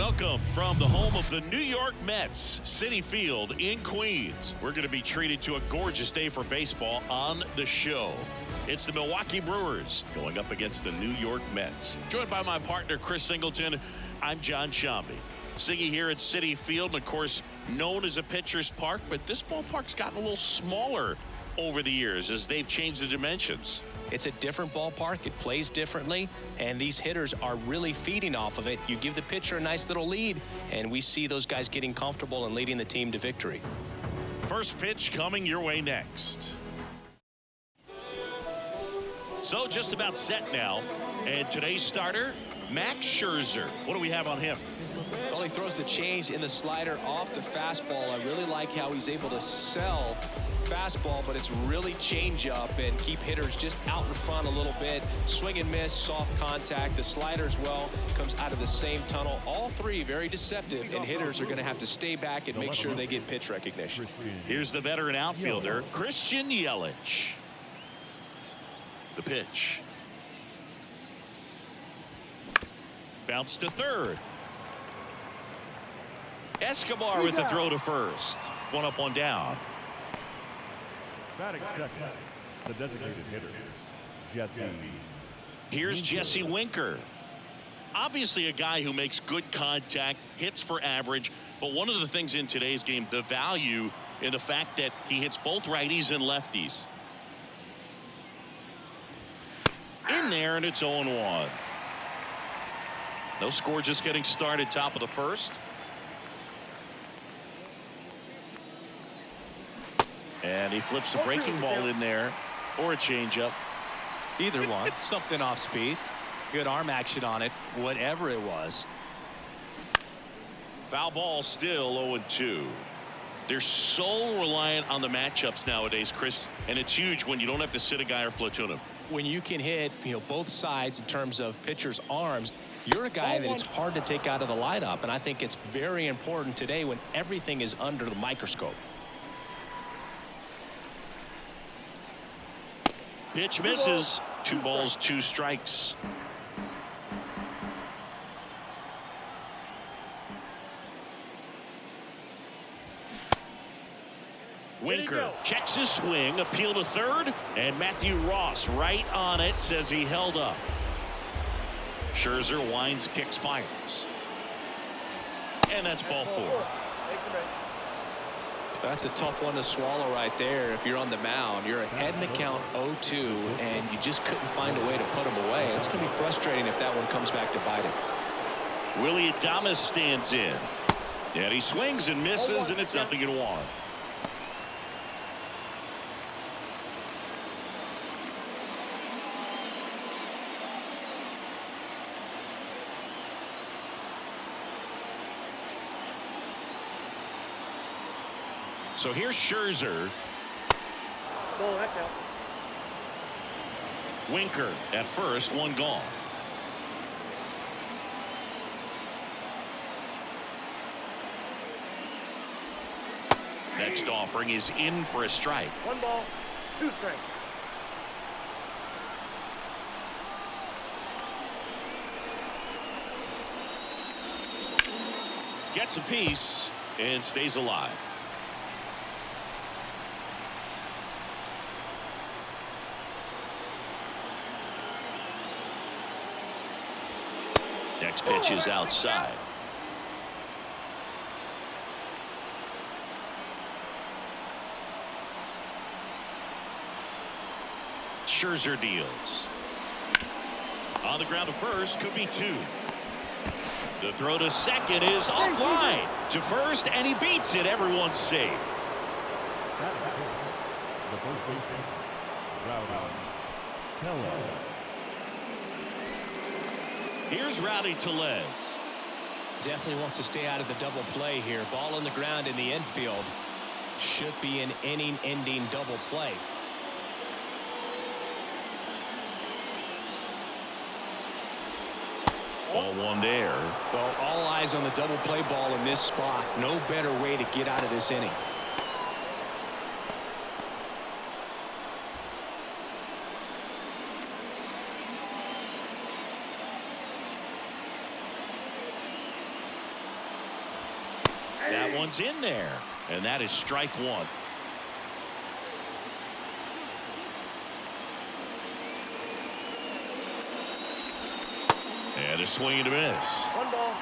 Welcome from the home of the New York Mets, Citi Field in Queens. We're going to be treated to a gorgeous day for baseball on the show. It's the Milwaukee Brewers going up against the New York Mets. Joined by my partner, Chris Singleton, I'm John Shambi. Siggy here at Citi Field, and of course, known as a pitcher's park, but this ballpark's gotten a little smaller over the years as they've changed the dimensions. It's a different ballpark. It plays differently, and these hitters are really feeding off of it. You give the pitcher a nice little lead, and we see those guys getting comfortable and leading the team to victory. First pitch coming your way next. So just about set now, and today's starter, Max Scherzer. What do we have on him? Well, he throws the change in the slider off the fastball. I really like how he's able to sell fastball, but it's really change up and keep hitters just out in front a little bit. Swing and miss, soft contact. The slider as well comes out of the same tunnel. All three very deceptive, and hitters are going to have to stay back and make sure they get pitch recognition. Here's the veteran outfielder, Christian Yelich. The pitch. Bounce to third. Escobar with the throw to first. One up, one down. Batting second, the designated hitter, Jesse. Here's Jesse Winker. Obviously a guy who makes good contact, hits for average, but one of the things in today's game, the value in the fact that he hits both righties and lefties. In there, and it's 0-1. No score, just getting started, top of the first. And he flips a breaking ball in there, or a changeup. Either one. Something off speed. Good arm action on it, whatever it was. Foul ball, still 0-2. They're so reliant on the matchups nowadays, Chris, and it's huge when you don't have to sit a guy or platoon him. When you can hit, both sides in terms of pitchers' arms, you're a guy that it's hard to take out of the lineup, and I think it's very important today when everything is under the microscope. Pitch misses. 2 balls, 2 strikes. Winker checks his swing, appeal to third, and Matthew Ross right on it, says he held up. Scherzer winds, kicks, fires. And that's ball 4. That's a tough one to swallow right there. If you're on the mound, you're ahead in the count 0-2, and you just couldn't find a way to put him away. It's going to be frustrating if that one comes back to bite him. Willie Adames stands in. And he swings and misses, and it's 0-1. So here's Scherzer. Winker at first, one gone. Next offering is in for a strike. 1 ball, 2 strikes. Gets a piece and stays alive. Next pitch is outside. Scherzer deals. On the ground to first, could be 2. The throw to second is offline to first, and he beats it. Everyone's safe. The first baseman, Rowdy Here's Rowdy Tellez. Definitely wants to stay out of the double play here. Ball on the ground in the infield. Should be an inning-ending double play. Ball 1 there. Well, all eyes on the double play ball in this spot. No better way to get out of this inning. That one's in there, and that is strike one. And a swing and a miss. 1 ball,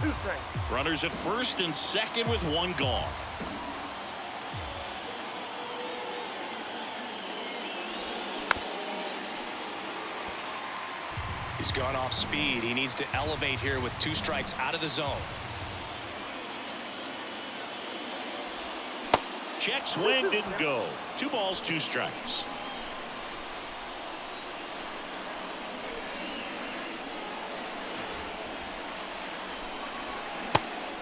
2 strikes. Runners at first and second with one gone. He's gone off speed. He needs to elevate here with 2 strikes out of the zone. Check swing didn't go. 2 balls, 2 strikes.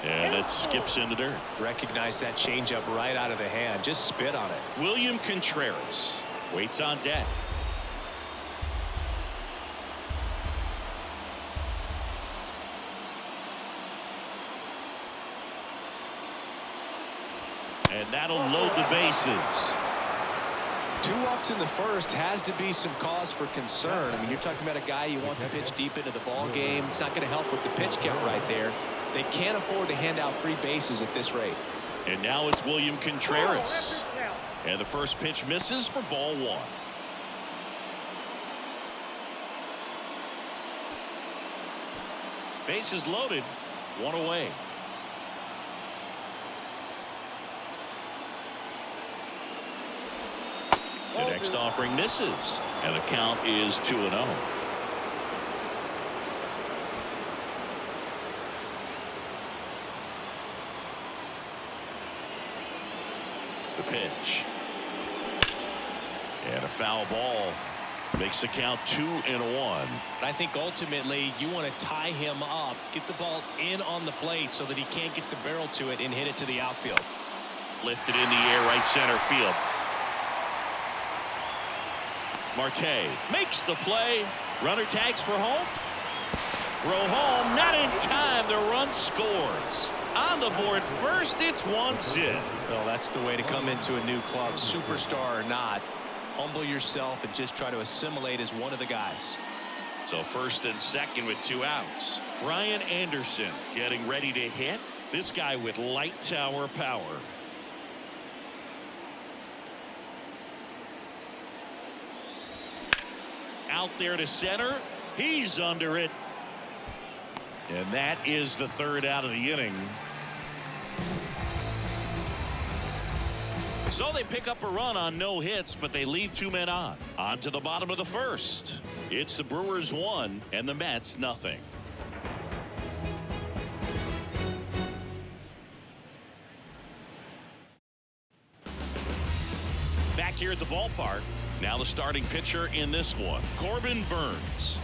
And it skips into dirt. Recognize that changeup right out of the hand. Just spit on it. William Contreras waits on deck. And that'll load the bases. 2 walks in the first has to be some cause for concern. I mean, you're talking about a guy you want to pitch deep into the ball game. It's not going to help with the pitch count right there. They can't afford to hand out free bases at this rate. And now it's William Contreras. And the first pitch misses for ball 1. Bases loaded. 1 away. The next offering misses, and the count is 2-0. The pitch. And a foul ball makes the count 2-1. I think ultimately you want to tie him up, get the ball in on the plate so that he can't get the barrel to it and hit it to the outfield. Lifted in the air, right center field. Marte makes the play. Runner tags for home. Throw home, not in time. The run scores. On the board first, it's 1-0. Well, that's the way to come into a new club, superstar or not. Humble yourself and just try to assimilate as one of the guys. So first and second with 2 outs. Brian Anderson getting ready to hit. This guy with light tower power. Out there to center. He's under it. And that is the 3rd out of the inning. So they pick up a run on no hits, but they leave 2 men on. On to the bottom of the 1st. It's the Brewers 1 and the Mets nothing. Back here at the ballpark. Now the starting pitcher in this one, Corbin Burnes.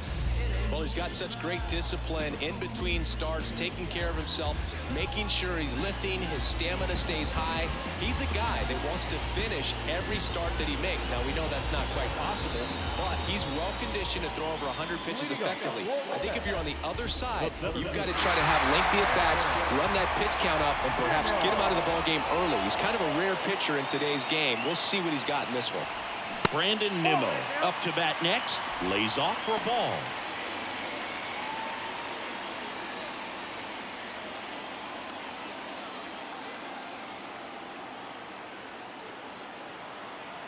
Well, he's got such great discipline in between starts, taking care of himself, making sure he's lifting, his stamina stays high. He's a guy that wants to finish every start that he makes. Now, we know that's not quite possible, but he's well conditioned to throw over 100 pitches effectively. I think if you're on the other side, you've got to try to have lengthy at-bats, run that pitch count up, and perhaps get him out of the ballgame early. He's kind of a rare pitcher in today's game. We'll see what he's got in this one. Brandon Nimmo up to bat next, lays off for a ball.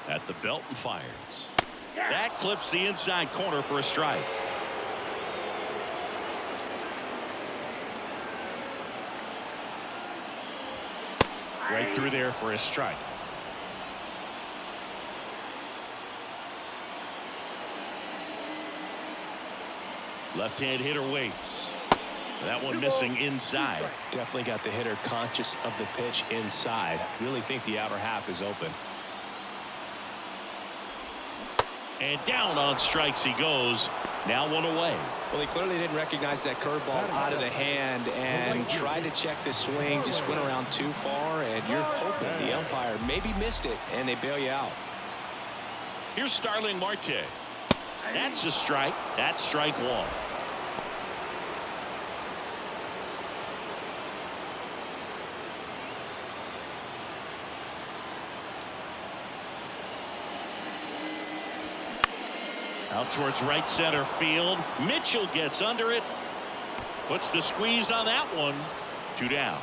At the belt and fires. That clips the inside corner for a strike. Right through there for a strike. Left-hand hitter waits. That one missing inside. Definitely got the hitter conscious of the pitch inside. Really think the outer half is open. And down on strikes he goes. Now 1 away. Well, he clearly didn't recognize that curveball out of the hand and tried to check the swing. Just went around too far, and you're hoping the umpire maybe missed it, and they bail you out. Here's Starling Marte. That's a strike. That's strike 1. Out towards right center field. Mitchell gets under it. Puts the squeeze on that one. 2 down.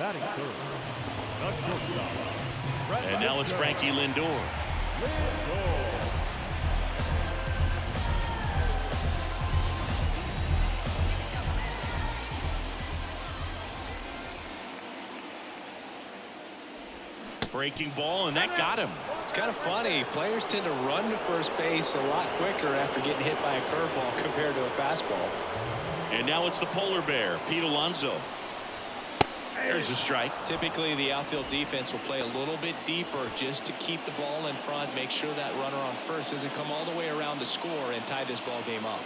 Batting third, the shortstop. And now it's Frankie Lindor. Breaking ball, and that got him. It's kind of funny. Players tend to run to first base a lot quicker after getting hit by a curveball compared to a fastball. And now it's the polar bear, Pete Alonso. There's a strike. Typically, the outfield defense will play a little bit deeper just to keep the ball in front, make sure that runner on first doesn't come all the way around to score and tie this ball game up.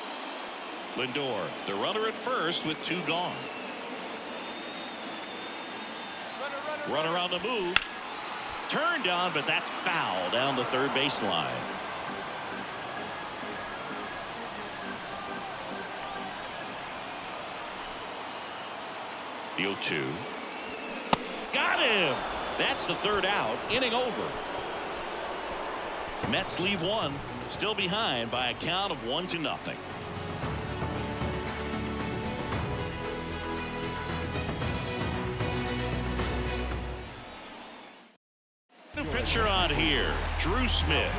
Lindor, the runner at first with 2 gone. Runner on the move. Turned on, but that's foul down the third baseline. The 0-2. Got him. That's the third out. Inning over. Mets leave one. Still behind by a count of 1-0. New pitcher on here, Drew Smith.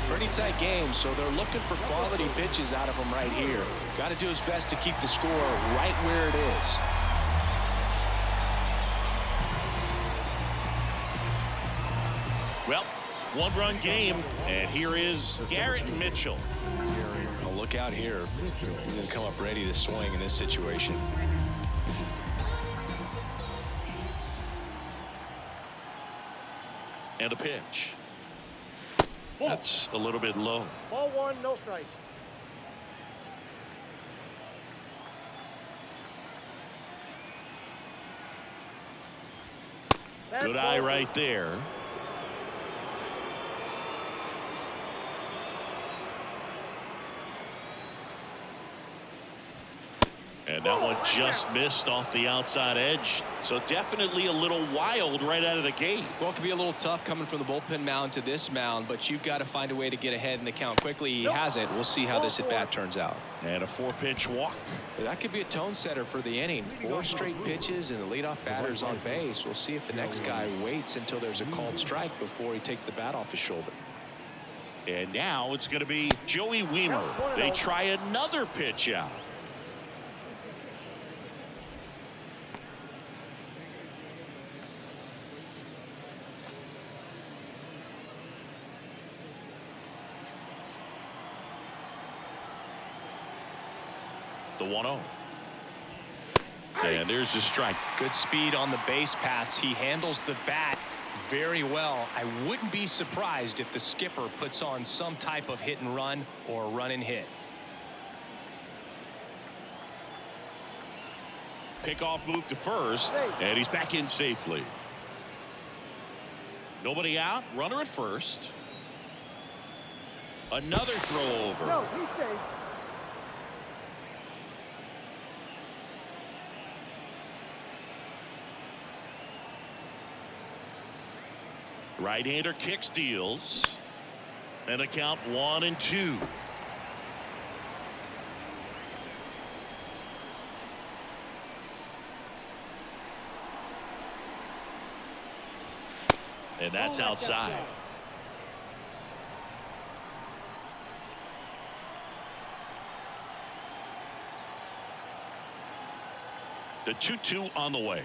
Pretty tight game, so they're looking for quality pitches out of him right here. Got to do his best to keep the score right where it is. Well, 1-run game, and here is Garrett Mitchell. Well, look out here. He's going to come up ready to swing in this situation. And a pitch. That's a little bit low. Ball 1, no strike. Good eye right there. And that one just missed off the outside edge. So definitely a little wild right out of the gate. Well, it could be a little tough coming from the bullpen mound to this mound, but you've got to find a way to get ahead in the count quickly. He hasn't. We'll see how this at-bat turns out. And a 4-pitch walk. That could be a tone setter for the inning. 4 straight pitches and the leadoff batter's on base. We'll see if the next guy waits until there's a called strike before he takes the bat off his shoulder. And now it's going to be Joey Weimer. They try another pitch out. The 1-0. And there's the strike. Good speed on the base paths. He handles the bat very well. I wouldn't be surprised if the skipper puts on some type of hit and run or run and hit. Pickoff move to first, and he's back in safely. Nobody out. Runner at first. Another throw over. No, he's safe. Right-hander kicks, deals, and a count 1-2. And that's outside. The 2-2 on the way.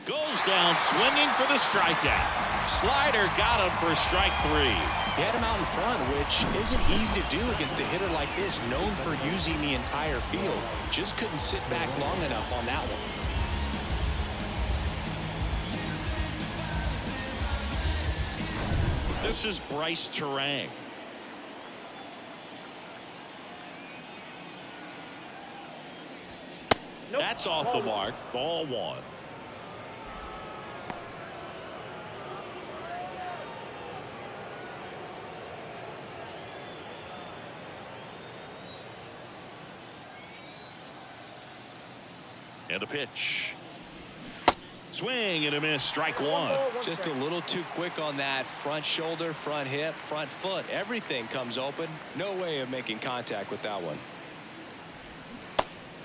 Goes down swinging for the strikeout. Slider got him for strike 3. He had him out in front, which isn't easy to do against a hitter like this, known for using the entire field. Just couldn't sit back long enough on that one. This is Bryce Terang. Nope. That's off the mark. Ball 1. And a pitch. Swing and a miss. Strike 1. Just a little too quick on that. Front shoulder, front hip, front foot. Everything comes open. No way of making contact with that one.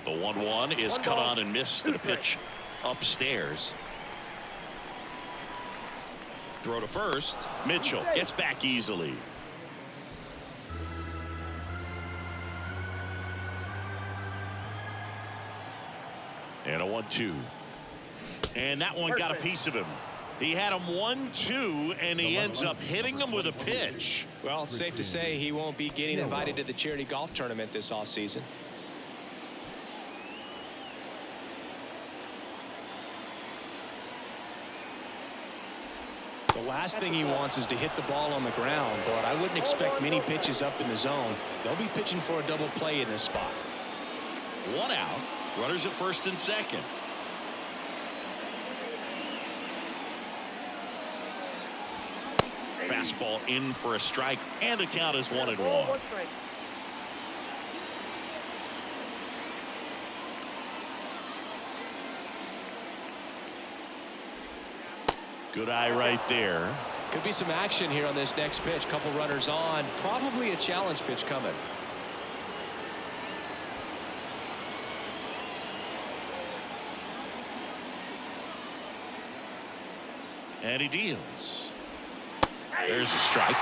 The 1-1 is cut on and missed, and a pitch upstairs. Throw to first. Mitchell gets back easily. And a 1-2. And that one got a piece of him. He had him 1-2, and he ends up hitting him with a pitch. Well, it's safe to say he won't be getting invited to the charity golf tournament this offseason. The last thing he wants is to hit the ball on the ground, but I wouldn't expect many pitches up in the zone. They'll be pitching for a double play in this spot. 1 out. Runners at first and second. Fastball in for a strike, and the count is 1-1. Good eye right there. Could be some action here on this next pitch. Couple runners on. Probably a challenge pitch coming. And he deals. There's a strike.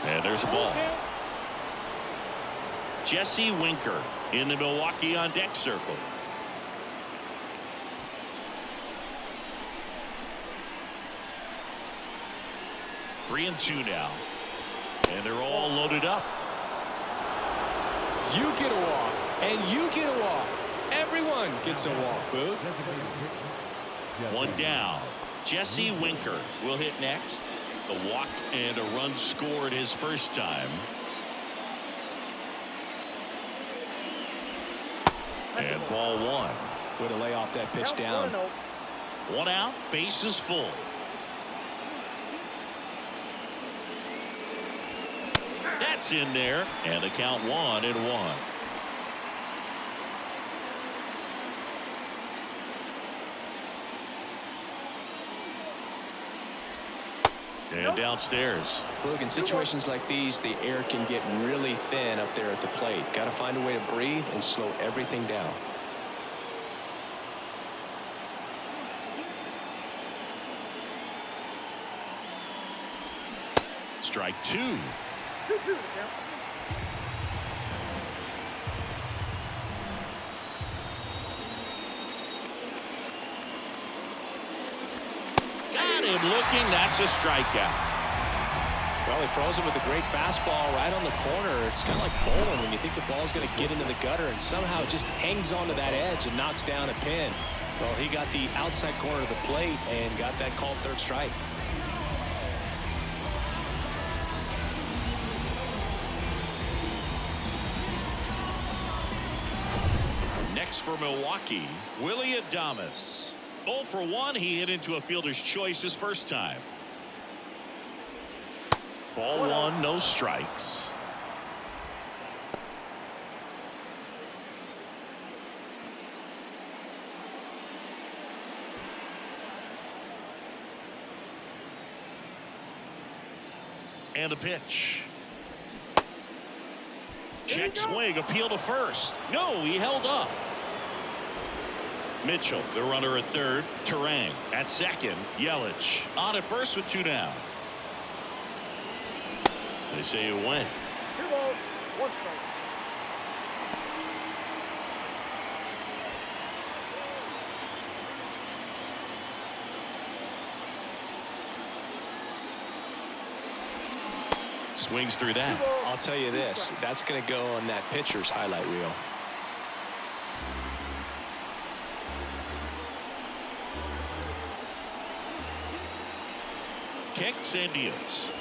And there's a ball. Jesse Winker in the Milwaukee on deck circle. Three and 2 now. And they're all loaded up. You get a walk, and you get a walk. Everyone gets a walk, Boo. One down. Jesse Winker will hit next. A walk and a run scored his first time. And ball 1. Way to lay off that pitch down. 1 out, base is full. That's in there, and the count 1-1. And downstairs. Look, in situations like these, the air can get really thin up there at the plate. Got to find a way to breathe and slow everything down. Strike 2. Got him looking. That's a strikeout. Well, he throws him with a great fastball right on the corner. It's kind of like bowling when you think the ball's going to get into the gutter and somehow it just hangs onto that edge and knocks down a pin. Well, he got the outside corner of the plate and got that called third strike. Next for Milwaukee, Willie Adames. 0 for 1. He hit into a fielder's choice his first time. Ball 1, no strikes. And the pitch. Check swing, appeal to first. No, he held up. Mitchell, the runner at third. Terang at second. Yelich on at first with 2 down. They say it went. 2 balls, 1 strike. Swings through that. I'll tell you this, that's going to go on that pitcher's highlight reel. Kicks and deals.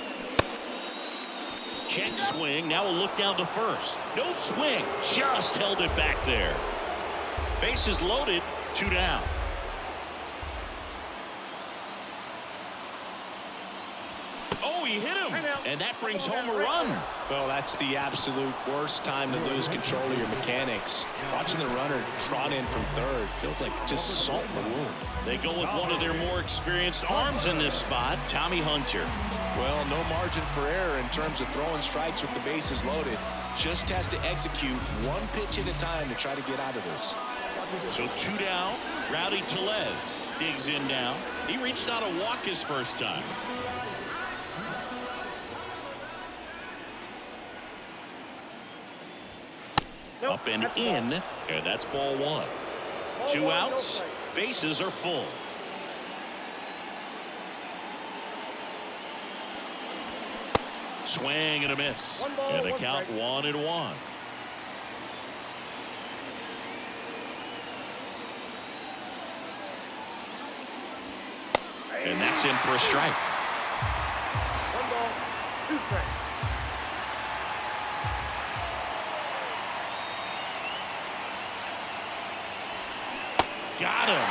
Check swing. Now a look down to first. No swing. Just held it back there. Bases loaded. 2 down. Oh, he hit him. And that brings home a run. Well, that's the absolute worst time to lose control of your mechanics. Watching the runner trot in from third feels like just salt in the wound. They go with one of their more experienced arms in this spot, Tommy Hunter. Well, no margin for error in terms of throwing strikes with the bases loaded. Just has to execute one pitch at a time to try to get out of this. So 2 down. Rowdy Tellez digs in now. He reached out a walk his first time. Up and in, and that's ball 1. 2 outs. Bases are full. Swing and a miss. And the count 1-1. And that's in for a strike. 1 ball, 2 strikes. Got him.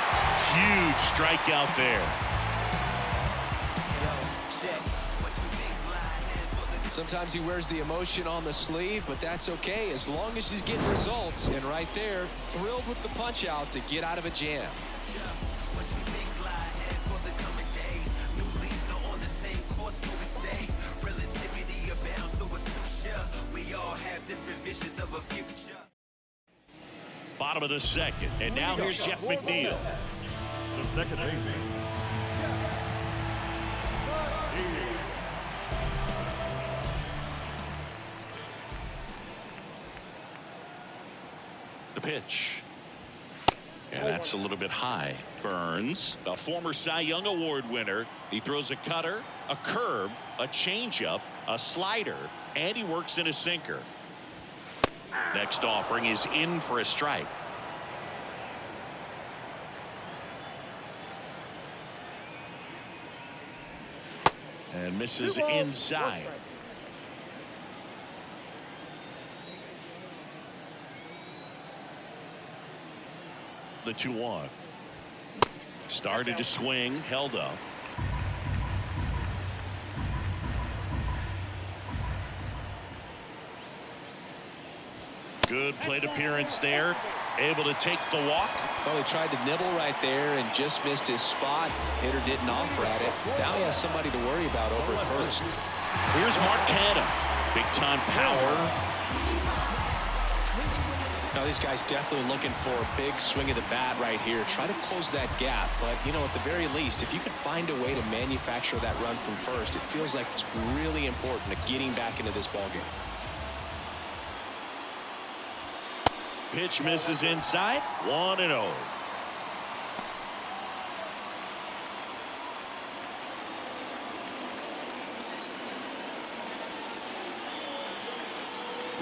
Huge strikeout there. Sometimes he wears the emotion on the sleeve, but that's okay as long as he's getting results. And right there, thrilled with the punch out to get out of a jam. Bottom of the second, and now here's Jeff McNeil. The second baseman. The pitch. And that's a little bit high. Burns, a former Cy Young Award winner. He throws a cutter, a curve, a changeup, a slider, and he works in a sinker. Next offering is in for a strike. And misses inside. The 2-1. Started to swing, held up. Good plate appearance there. Able to take the walk. Well, he tried to nibble right there and just missed his spot. Hitter didn't offer at it. Now he has somebody to worry about over at first. Here's Mark Canha. Big time power. Now these guys definitely looking for a big swing of the bat right here. Try to close that gap. But, you know, at the very least, if you could find a way to manufacture that run from first, it feels like it's really important to getting back into this ballgame. Pitch misses inside. 1-0.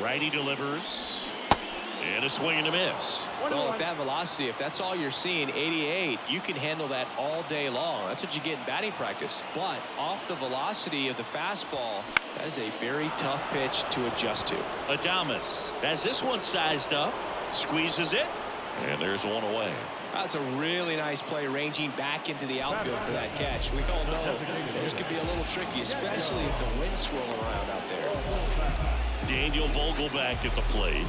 Righty delivers. And a swing and a miss. Well, at that velocity, if that's all you're seeing, 88, you can handle that all day long. That's what you get in batting practice. But off the velocity of the fastball, that is a very tough pitch to adjust to. Adames has this one sized up. Squeezes it. And there's one away. That's a really nice play, ranging back into the outfield for that catch. We all know those could be a little tricky, especially if the wind's swirling around out there. Daniel Vogelback at the plate.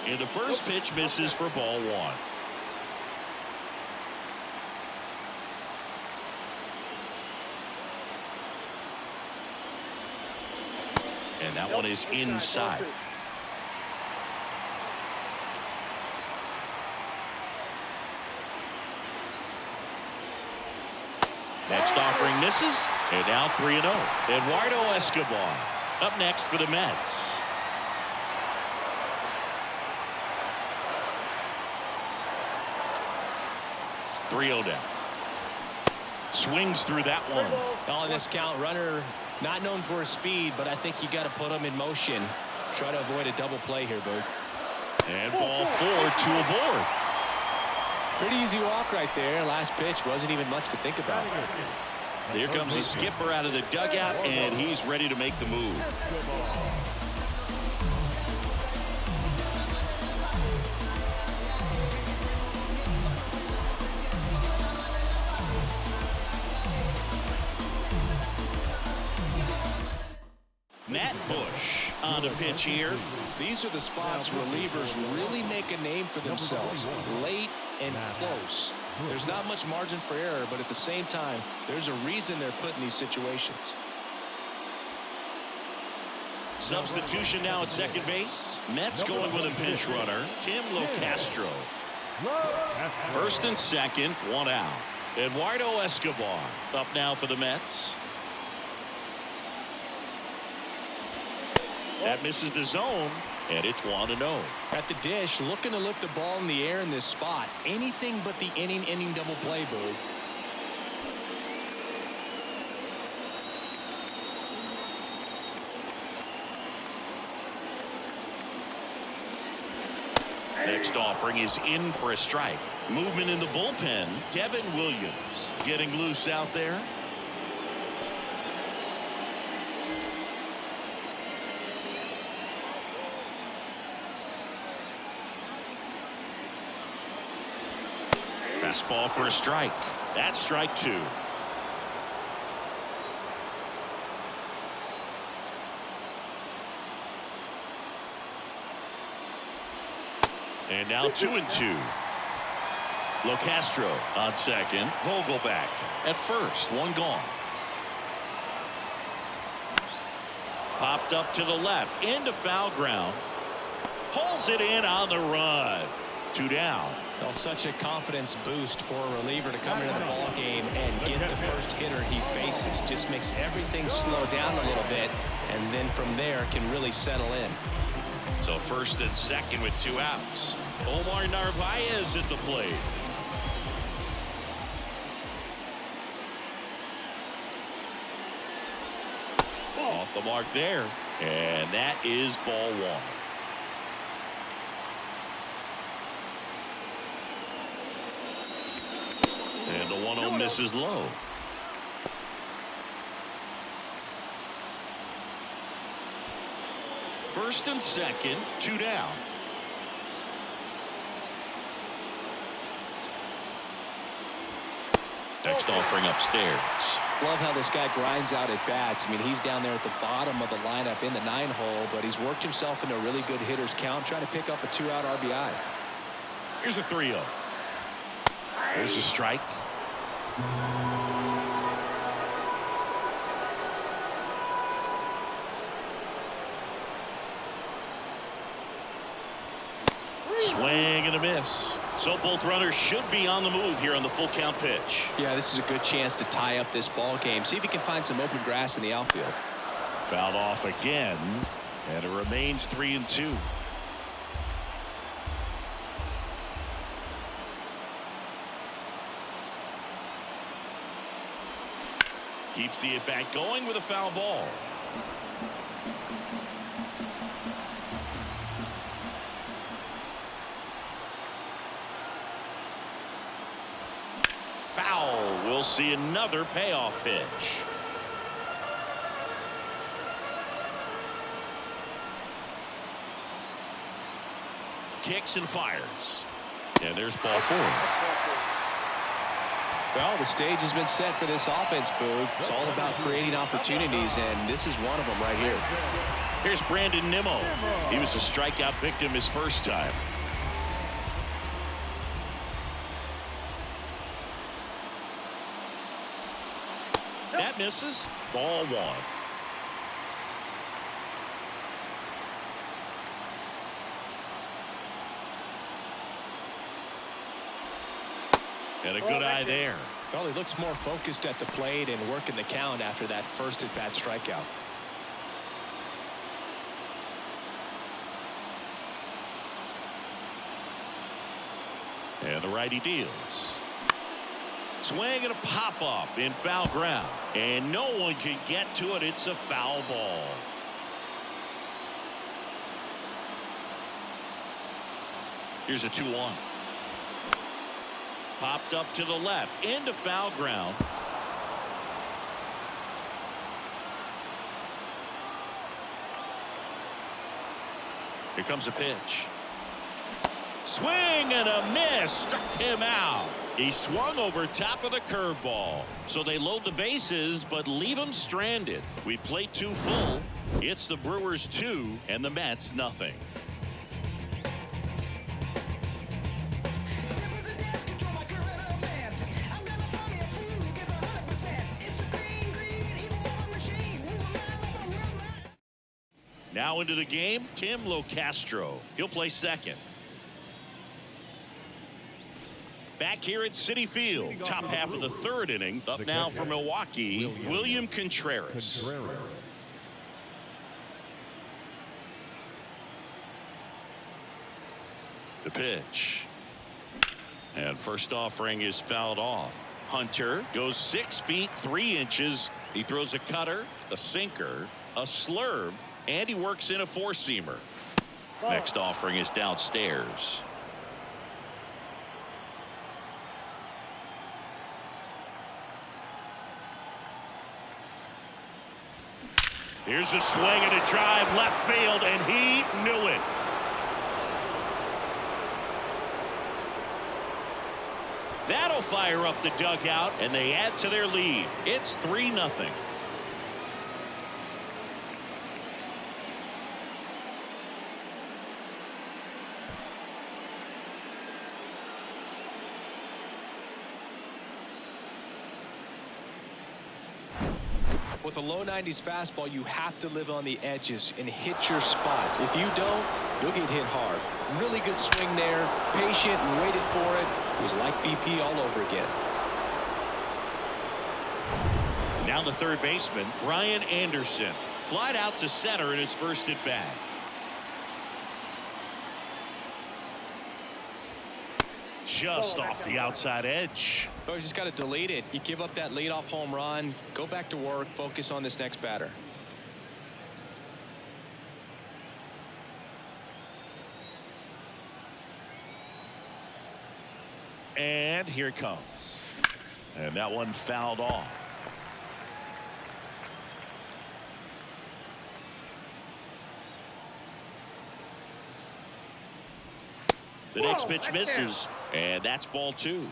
And the first pitch misses for ball 1. And that one is inside. Next offering misses. And now 3-0. Eduardo Escobar up next for the Mets. Down. Swings through that one. On this count, runner not known for his speed, but I think you got to put him in motion. Try to avoid a double play here, Boog. And ball 4, 2 aboard. Pretty easy walk right there. Last pitch wasn't even much to think about. Here comes the skipper out of the dugout, and he's ready to make the move. Matt Bush on the pitch here. These are the spots relievers really make a name for themselves. Late and close. There's not much margin for error, but at the same time, there's a reason they're put in these situations. Substitution now at second base. Mets going with a pinch runner, Tim Locastro. First and second, one out. Eduardo Escobar up now for the Mets. That misses the zone, and it's 1-0. At the dish, looking to lift the ball in the air in this spot. Anything but the inning double play, Boog. Next offering is in for a strike. Movement in the bullpen. Devin Williams getting loose out there. Fastball for a strike. That's strike two. And now 2-2. Locastro on second. Vogelback at first. One gone. Popped up to the left. Into foul ground. Pulls it in on the run. 2 down. Well, such a confidence boost for a reliever to come into the ball game and get the first hitter he faces. Just makes everything slow down a little bit, and then from there can really settle in. So first and second with 2 outs. Omar Narvaez at the plate. Off the mark there, and that is ball one. And the 1-0 misses low. First and second, 2 down. Next offering upstairs. Love how this guy grinds out at bats. I mean, he's down there at the bottom of the lineup in the 9-hole, but he's worked himself into a really good hitter's count, trying to pick up a 2-out RBI. Here's a 3-0. There's a strike. Swing and a miss. So both runners should be on the move here on the full count pitch. Yeah, this is a good chance to tie up this ball game. See if he can find some open grass in the outfield. Fouled off again, and it remains 3-2. Keeps the at-bat going with a foul ball. Foul. We'll see another payoff pitch. Kicks and fires. And there's ball 4. Well, the stage has been set for this offense, Boog. It's all about creating opportunities, and this is one of them right here. Here's Brandon Nimmo. He was a strikeout victim his first time. That misses. Ball 1. And a good eye there. Well, he looks more focused at the plate and working the count after that first at-bat strikeout. And the righty deals. Swing and a pop-up in foul ground. And no one can get to it. It's a foul ball. Here's a 2-1. Popped up to the left. Into foul ground. Here comes a pitch. Swing and a miss. Struck him out. He swung over top of the curveball. So they load the bases, but leave him stranded. We play 2 full. It's the Brewers 2 and the Mets nothing. Now into the game, Tim Locastro. He'll play second. Back here at Citi Field, top half of the 3rd inning. Up now for Milwaukee, William Contreras. The pitch. And first offering is fouled off. Hunter goes 6 feet 3 inches. He throws a cutter, a sinker, a slurve, and he works in a 4-seamer. Next offering is downstairs. Here's a swing and a drive left field, and he knew it. That'll fire up the dugout, and they add to their lead. It's 3-0. With a low 90s fastball, you have to live on the edges and hit your spots. If you don't, you'll get hit hard. Really good swing there, patient and waited for it. It was like BP all over again. Now the third baseman, Brian Anderson, flied out to center in his first at bat. Just off the outside edge. Oh, you just got to delete it. You give up that leadoff home run, go back to work, focus on this next batter. And here it comes. And that one fouled off. The next pitch misses, and that's ball 2.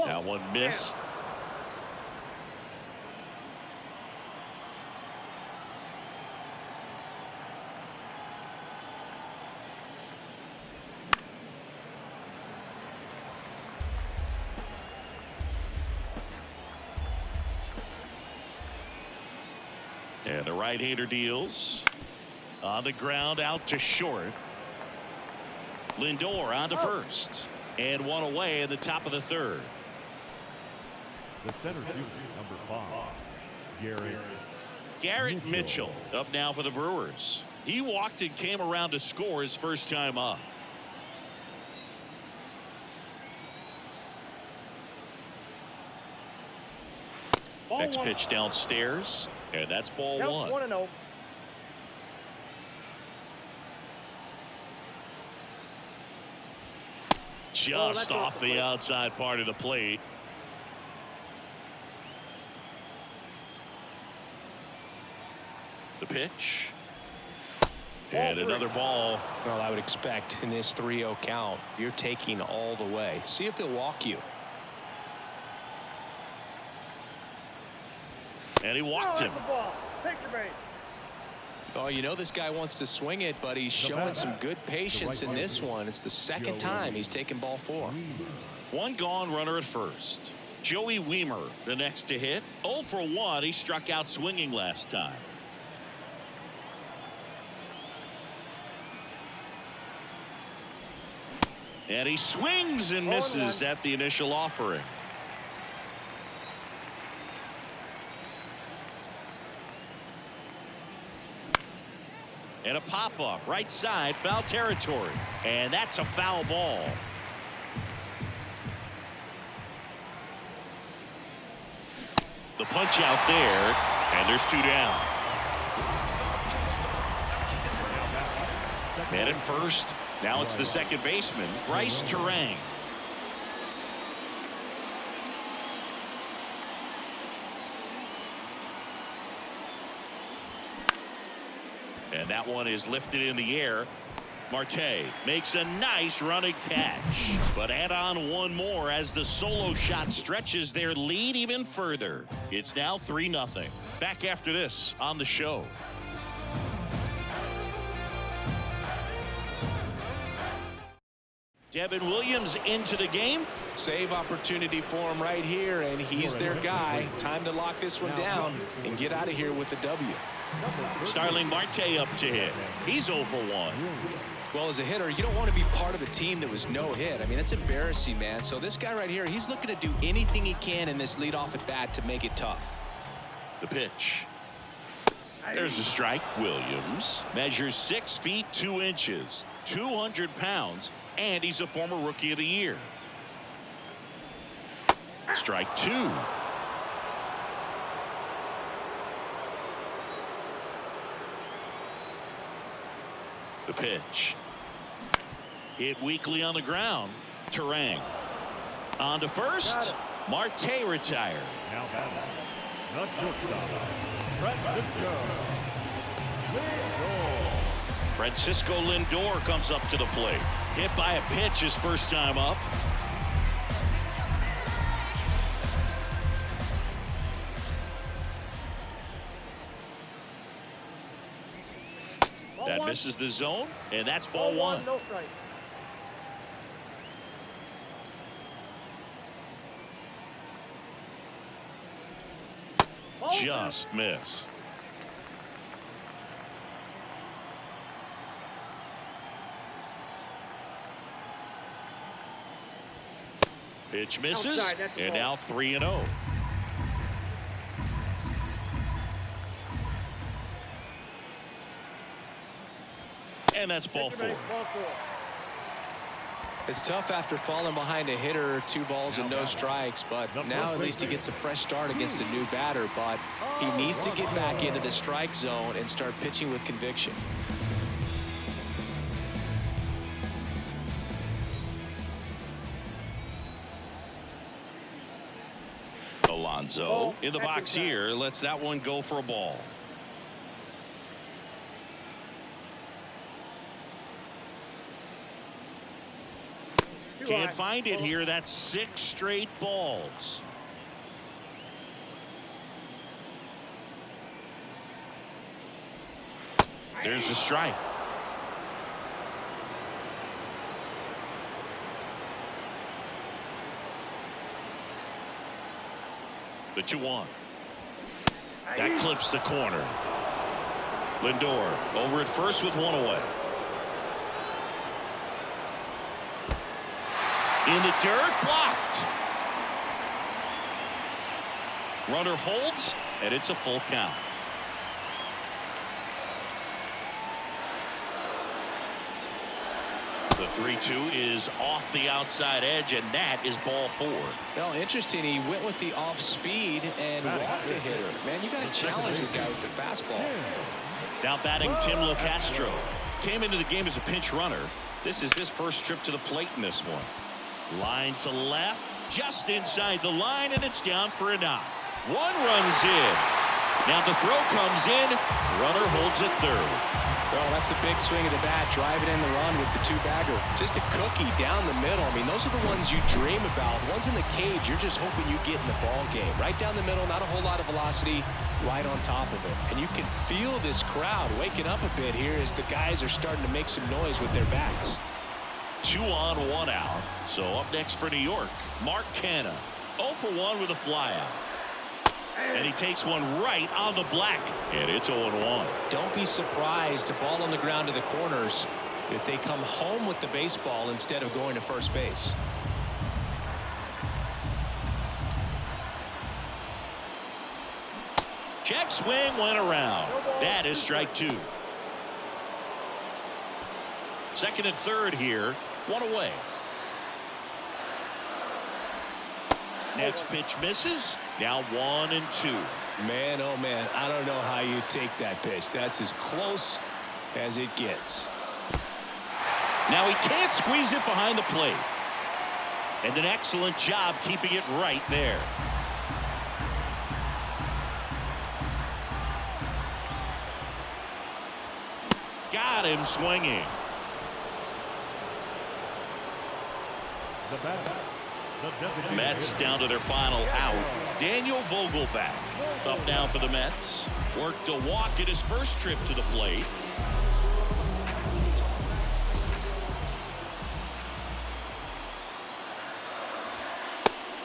That one missed. And the right-hander deals. On the ground, out to short. Lindor on to first. And one away in the top of the 3rd. The center fielder, number 5, Garrett Mitchell up now for the Brewers. He walked and came around to score his first time up. Next pitch downstairs, and that's ball 1. 1-0. Just off the outside part of the plate. The pitch. And another ball. Well, I would expect in this 3-0 count, you're taking all the way. See if he'll walk you. And he walked him. Take your base. Oh, you know this guy wants to swing it, but he's showing some good patience in this one. It's the second time he's taken ball 4. One gone, runner at first. Joey Weimer, the next to hit. 0 for 1. He struck out swinging last time. And he swings and misses at the initial offering. And a pop-up right side, foul territory. And that's a foul ball. The punch out there, and there's 2 down. And at first, now it's the second baseman, Bryce Terang. And that one is lifted in the air. Marte makes a nice running catch, but add on one more as the solo shot stretches their lead even further. It's now 3-0. Back after this on the show. Devin Williams into the game. Save opportunity for him right here, and he's their guy. Time to lock this one down and get out of here with the W. Starling Marte up to hit. He's 0 for 1. Well, as a hitter, you don't want to be part of a team that was no hit. I mean, that's embarrassing, man. So this guy right here, he's looking to do anything he can in this leadoff at bat to make it tough. The pitch. There's the strike. Williams measures 6 feet 2 inches, 200 pounds, and he's a former Rookie of the Year. Strike 2. The pitch. Hit weakly on the ground. Terang. On to first. Marte retired. Now batting, the shortstop, Francisco Lindor comes up to the plate. Hit by a pitch his first time up. That misses the zone, and that's ball 1. No strike. Just missed. Pitch misses, and now 3-0. And that's ball 4. It's tough after falling behind a hitter, 2 balls and no strikes, but now at least he gets a fresh start against a new batter. But he needs to get back into the strike zone and start pitching with conviction. Alonso in the box here, lets that one go for a ball. Can't find it here. That's 6 straight balls. There's the strike. The 2-1. That clips the corner. Lindor over at first with 1 away. In the dirt, blocked. Runner holds, and it's a full count. The 3-2 is off the outside edge, and that is ball 4. Well, interesting. He went with the off speed and walked the hitter. Man, you got to challenge the guy with the fastball. Now batting Tim LeCastro. Came into the game as a pinch runner. This is his first trip to the plate in this one. Line to left, just inside the line, and it's down for a knock. 1 runs in. Now the throw comes in. Runner holds at third. Well, that's a big swing of the bat, driving in the run with the 2-bagger. Just a cookie down the middle. I mean, those are the ones you dream about. Ones in the cage, you're just hoping you get in the ball game. Right down the middle, not a whole lot of velocity, right on top of it. And you can feel this crowd waking up a bit here as the guys are starting to make some noise with their bats. 2 on, 1 out. So up next for New York, Mark Canha. 0 for 1 with a flyout. And he takes one right on the black. And it's 0-1. Don't be surprised, to ball on the ground to the corners, that they come home with the baseball instead of going to first base. Check swing went around. That is strike 2. Second and third here. 1 away. Next pitch misses. Now 1-2. Man, oh man, I don't know how you take that pitch. That's as close as it gets. Now he can't squeeze it behind the plate. And an excellent job keeping it right there. Got him swinging. The batter, the designated Mets hitter. down to their final out. Daniel Vogelback up now for the Mets. Worked a walk at his first trip to the plate.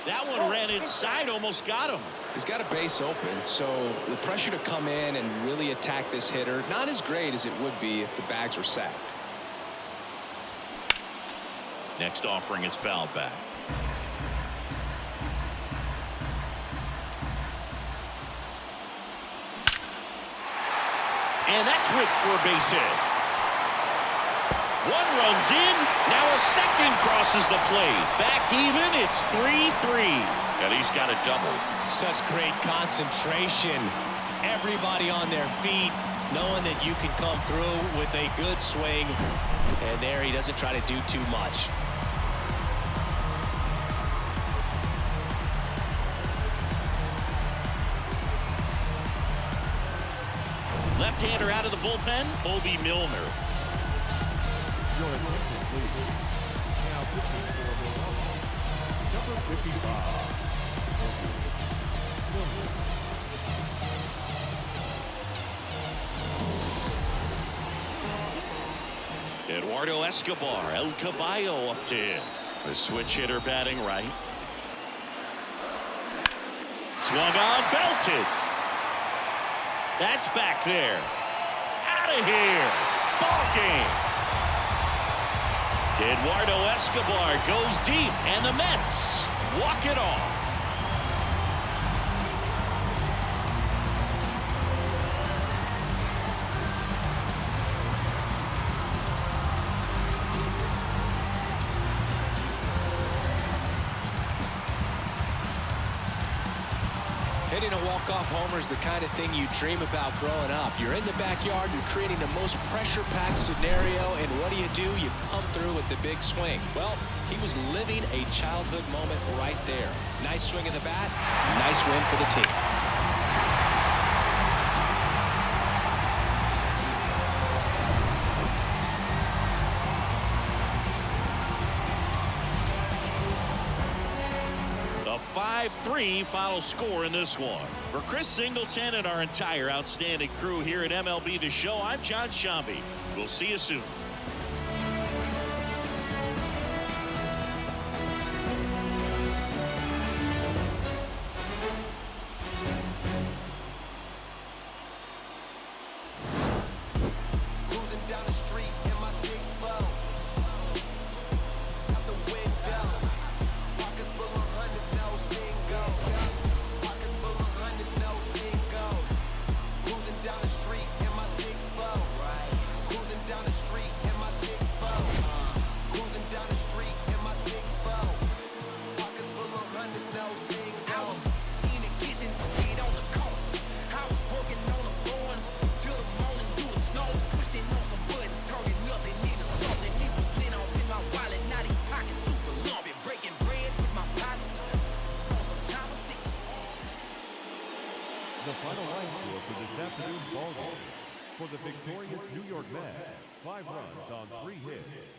That one ran inside, almost got him. He's got a base open, so the pressure to come in and really attack this hitter, not as great as it would be if the bags were sacked. Next offering is fouled back. And that's whipped for a base hit. One runs in. Now a second crosses the plate. Back even. It's 3-3. And he's got a double. Such great concentration. Everybody on their feet, knowing that you can come through with a good swing. And there he doesn't try to do too much. Left-hander out of the bullpen, Bobby Milner. Your attention, please. Now pitching for Milwaukee, number 55. Eduardo Escobar, El Caballo up to him. The switch hitter batting right. Swung on, belted. That's back there. Out of here. Ball game. Eduardo Escobar goes deep, and the Mets walk it off. Hitting a walk-off homer is the kind of thing you dream about growing up. You're in the backyard, you're creating the most pressure-packed scenario, and what do? You come through with the big swing. Well, he was living a childhood moment right there. Nice swing of the bat, nice win for the team. A 5-3 final score in this one. For Chris Singleton and our entire outstanding crew here at MLB The Show, I'm John Shambi. We'll see you soon. Cruising down the street in my 6'4". Out the window. Pockets full of hundreds, no singles. Pockets full of hundreds, no singles. Cruising down the street in my 6'4". Cruising down the street in my 6'4". Cruising down the street in my 6'4". Pockets full of hundreds, no singles. In the kitchen, eat on the corner. I was working on a board till the morning do a snow, pushing on some buttons, turning nothing into something. He was lit off in my wallet, now these pockets super lumpy. Breaking bread with my partners on some chopsticks. The final line score for this afternoon's ball game. For the victorious New York Mets, 5 runs on 3 hits.